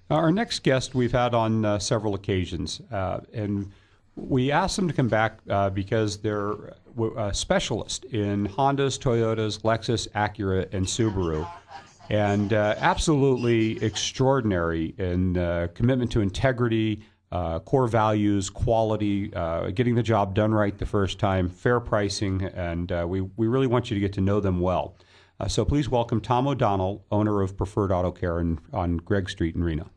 Our next guest we've had on several occasions, and we asked them to come back because they're a specialist in Hondas, Toyotas, Lexus, Acura, and Subaru, and absolutely extraordinary in commitment to integrity, core values, quality, getting the job done right the first time, fair pricing, and we really want you to get to know them well. So please welcome Tom O'Donnell, owner of Preferred Auto Care on Gregg Street in Reno.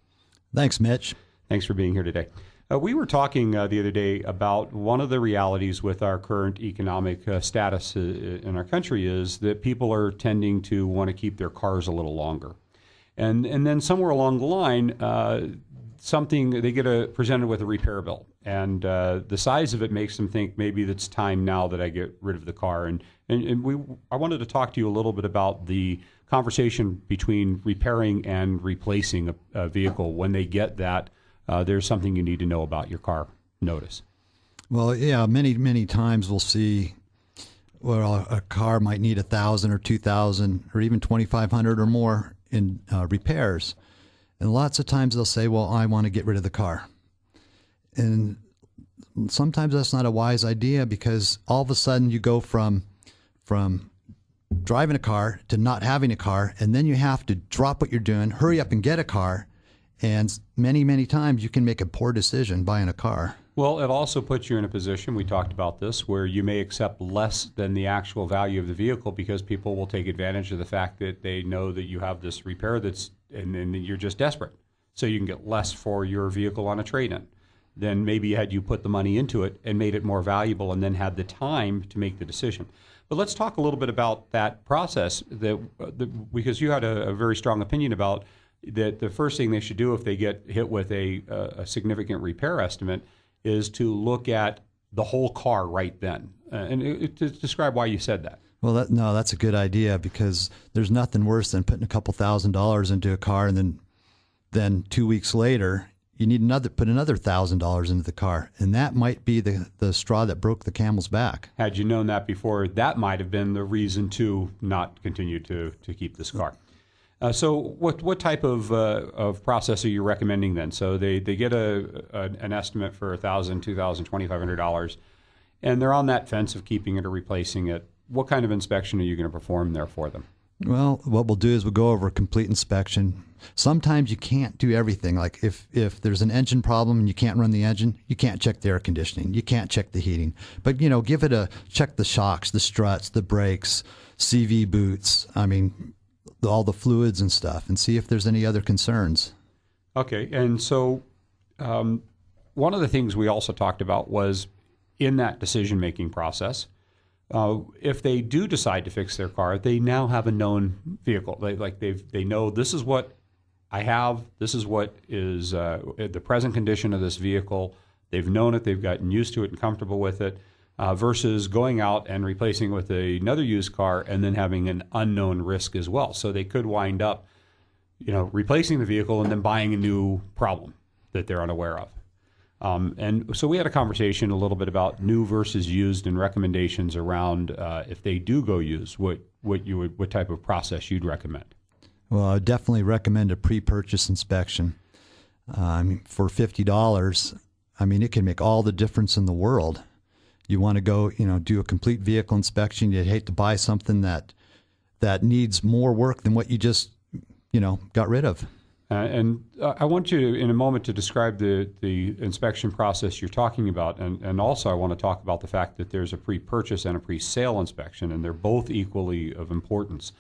Thanks, Mitch. Thanks for being here today. We were talking the other day about one of the realities with our current economic status in our country is that people are tending to want to keep their cars a little longer. And then somewhere along the line, they get presented with a repair bill. And the size of it makes them think maybe it's time now that I get rid of the car. And I wanted to talk to you a little bit about the conversation between repairing and replacing a vehicle. When they get that, there's something you need to know about your car notice. Well, yeah, many times we'll see a car might need 1,000 or 2,000 or even 2,500 or more in repairs. And lots of times they'll say, well, I want to get rid of the car. And sometimes that's not a wise idea, because all of a sudden you go from driving a car to not having a car, and then you have to drop what you're doing, hurry up and get a car, and many times you can make a poor decision buying a car. Well, it also puts you in a position, we talked about this, where you may accept less than the actual value of the vehicle because people will take advantage of the fact that they know that you have this repair and you're just desperate. So you can get less for your vehicle on a trade-in. Then maybe had you put the money into it and made it more valuable and then had the time to make the decision. But let's talk a little bit about that process, because you had a very strong opinion about that. The first thing they should do if they get hit with a significant repair estimate is to look at the whole car right then. To describe why you said that. Well, that's a good idea, because there's nothing worse than putting a couple $1,000s into a car, and then 2 weeks later you need put another $1,000 into the car, and that might be the straw that broke the camel's back. Had you known that before, that might have been the reason to not continue to keep this car. So what type of process are you recommending then? So they get an estimate for $1,000, $2,000, $2,500, and they're on that fence of keeping it or replacing it. What kind of inspection are you going to perform there for them? Well, what we'll do is we'll go over a complete inspection. Sometimes you can't do everything. Like if there's an engine problem and you can't run the engine, you can't check the air conditioning, you can't check the heating. But check the shocks, the struts, the brakes, CV boots. I mean, all the fluids and stuff, and see if there's any other concerns. Okay, and so one of the things we also talked about was in that decision-making process, if they do decide to fix their car, they now have a known vehicle. They know this is what I have, this is what is the present condition of this vehicle. They've known it, they've gotten used to it and comfortable with it. Versus going out and replacing with another used car and then having an unknown risk as well. So they could wind up, replacing the vehicle and then buying a new problem that they're unaware of. And so we had a conversation a little bit about new versus used and recommendations around if they do go used, what type of process you'd recommend. Well, I would definitely recommend a pre-purchase inspection. For $50, it can make all the difference in the world. You want to go, do a complete vehicle inspection. You'd hate to buy something that needs more work than what you just, got rid of. And I want you in a moment to describe the inspection process you're talking about. And also I want to talk about the fact that there's a pre-purchase and a pre-sale inspection, and they're both equally of importance.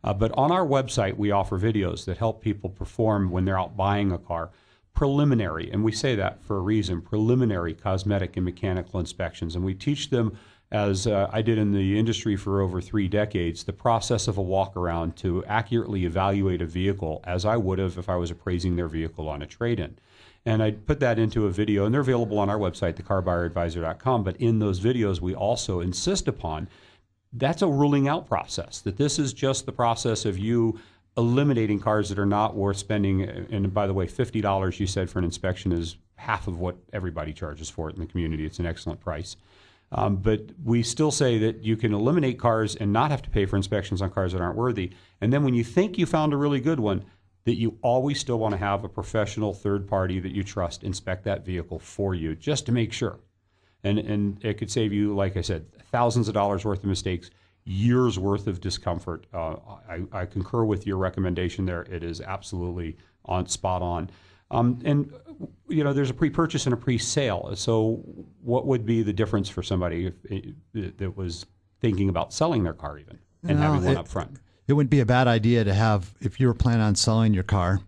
But on our website, we offer videos that help people perform when they're out buying a car. Preliminary, and we say that for a reason, preliminary cosmetic and mechanical inspections. And we teach them, as I did in the industry for over 3 decades, the process of a walk-around to accurately evaluate a vehicle as I would have if I was appraising their vehicle on a trade-in. And I put that into a video, and they're available on our website, thecarbuyeradvisor.com. But in those videos, we also insist upon that's a ruling out process, that this is just the process of you eliminating cars that are not worth spending. And by the way, $50 you said for an inspection is half of what everybody charges for it in the community. It's an excellent price. But we still say that you can eliminate cars and not have to pay for inspections on cars that aren't worthy. And then when you think you found a really good one, that you always still want to have a professional third party that you trust inspect that vehicle for you just to make sure. And it could save you, like I said, thousands of dollars worth of mistakes, years worth of discomfort. I concur with your recommendation there. It is absolutely spot on. And there's a pre-purchase and a pre-sale. So what would be the difference for somebody that was thinking about selling their car even and having one up front? It wouldn't be a bad idea to have, if you were planning on selling your car,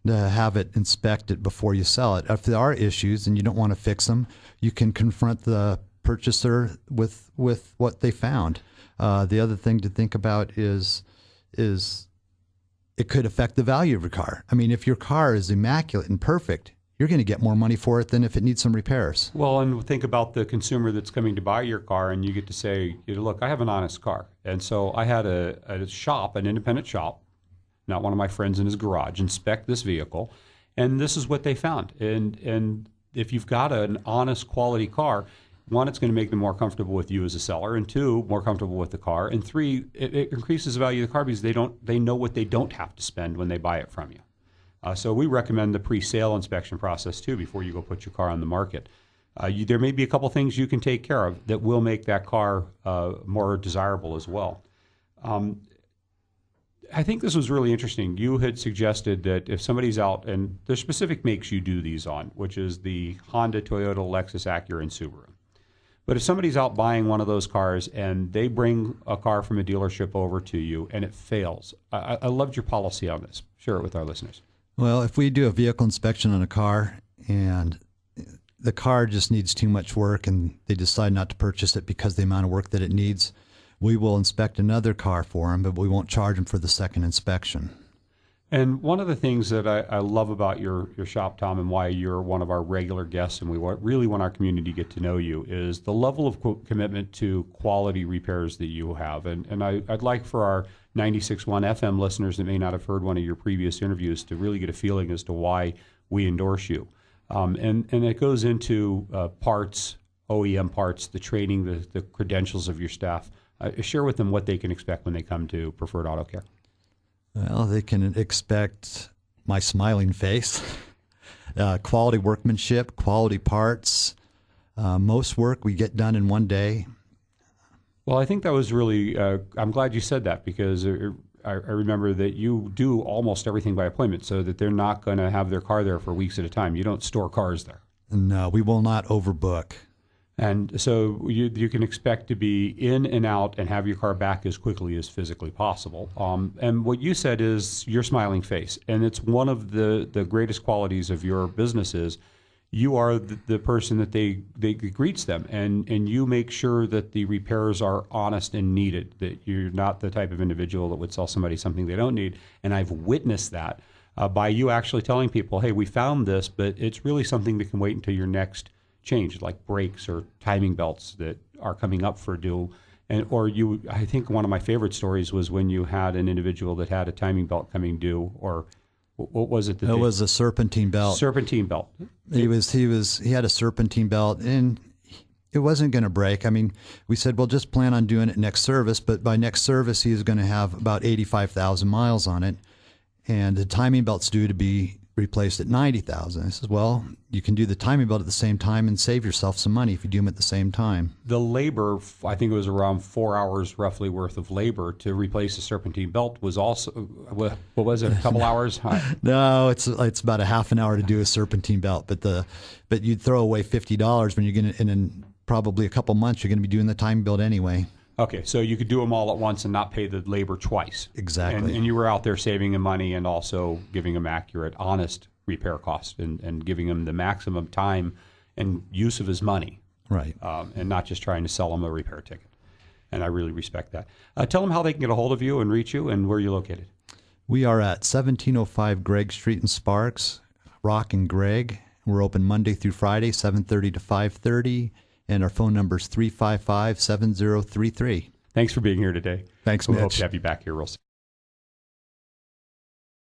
to have it inspected before you sell it. If there are issues and you don't want to fix them, you can confront the purchaser with what they found. The other thing to think about is it could affect the value of your car. I mean, if your car is immaculate and perfect, you're going to get more money for it than if it needs some repairs. Well, and think about the consumer that's coming to buy your car, and you get to say, look, I have an honest car. And so I had a shop, an independent shop, not one of my friends in his garage, inspect this vehicle, and this is what they found. And if you've got an honest quality car, one, it's going to make them more comfortable with you as a seller, and two, more comfortable with the car, and three, it increases the value of the car because they know what they don't have to spend when they buy it from you. So we recommend the pre-sale inspection process too before you go put your car on the market. There may be a couple things you can take care of that will make that car more desirable as well. I think this was really interesting. You had suggested that if somebody's out, and there's specific makes you do these on, which is the Honda, Toyota, Lexus, Acura, and Subaru. But if somebody's out buying one of those cars and they bring a car from a dealership over to you and it fails, I loved your policy on this. Share it with our listeners. Well, if we do a vehicle inspection on a car and the car just needs too much work and they decide not to purchase it because of the amount of work that it needs, we will inspect another car for them, but we won't charge them for the second inspection. And one of the things that I love about your shop, Tom, and why you're one of our regular guests and we really want our community to get to know you is the level of commitment to quality repairs that you have. And I'd like for our 96.1 FM listeners that may not have heard one of your previous interviews to really get a feeling as to why we endorse you. And it goes into parts, OEM parts, the training, the credentials of your staff. Share with them what they can expect when they come to Preferred Auto Care. Well, they can expect my smiling face, quality workmanship, quality parts. Most work we get done in one day. Well, I think that was really, I'm glad you said that because I remember that you do almost everything by appointment so that they're not going to have their car there for weeks at a time. You don't store cars there. No, we will not overbook. And so you can expect to be in and out and have your car back as quickly as physically possible. And what you said is your smiling face. And it's one of the greatest qualities of your business is you are the person that they greets them. And you make sure that the repairs are honest and needed, that you're not the type of individual that would sell somebody something they don't need. And I've witnessed that by you actually telling people, hey, we found this, but it's really something that can wait until your next change, like brakes or timing belts that are coming up for due. I think one of my favorite stories was when you had an individual that had a timing belt coming due, or what was it? It was a serpentine belt. Serpentine belt. He had a serpentine belt and it wasn't going to break. I mean, we said, well, just plan on doing it next service. But by next service, he was going to have about 85,000 miles on it. And the timing belt's due to be replaced at 90,000. I says, well, you can do the timing belt at the same time and save yourself some money if you do them at the same time. The labor, I think it was around 4 hours roughly worth of labor to replace the serpentine belt was also, what was it, a couple hours? No, it's about a half an hour to do a serpentine belt, but you'd throw away $50 when you're going to, and in probably a couple months, you're going to be doing the timing belt anyway. Okay, so you could do them all at once and not pay the labor twice. Exactly. And you were out there saving him money and also giving him accurate, honest repair costs and giving him the maximum time and use of his money. Right. And not just trying to sell him a repair ticket. And I really respect that. Tell them how they can get a hold of you and reach you and where you're located. We are at 1705 Gregg Street in Sparks, Rock and Gregg. We're open Monday through Friday, 7:30 to 5:30. And our phone number is 355-7033. Thanks for being here today. Thanks, We Mitch. hope to have you back here real soon.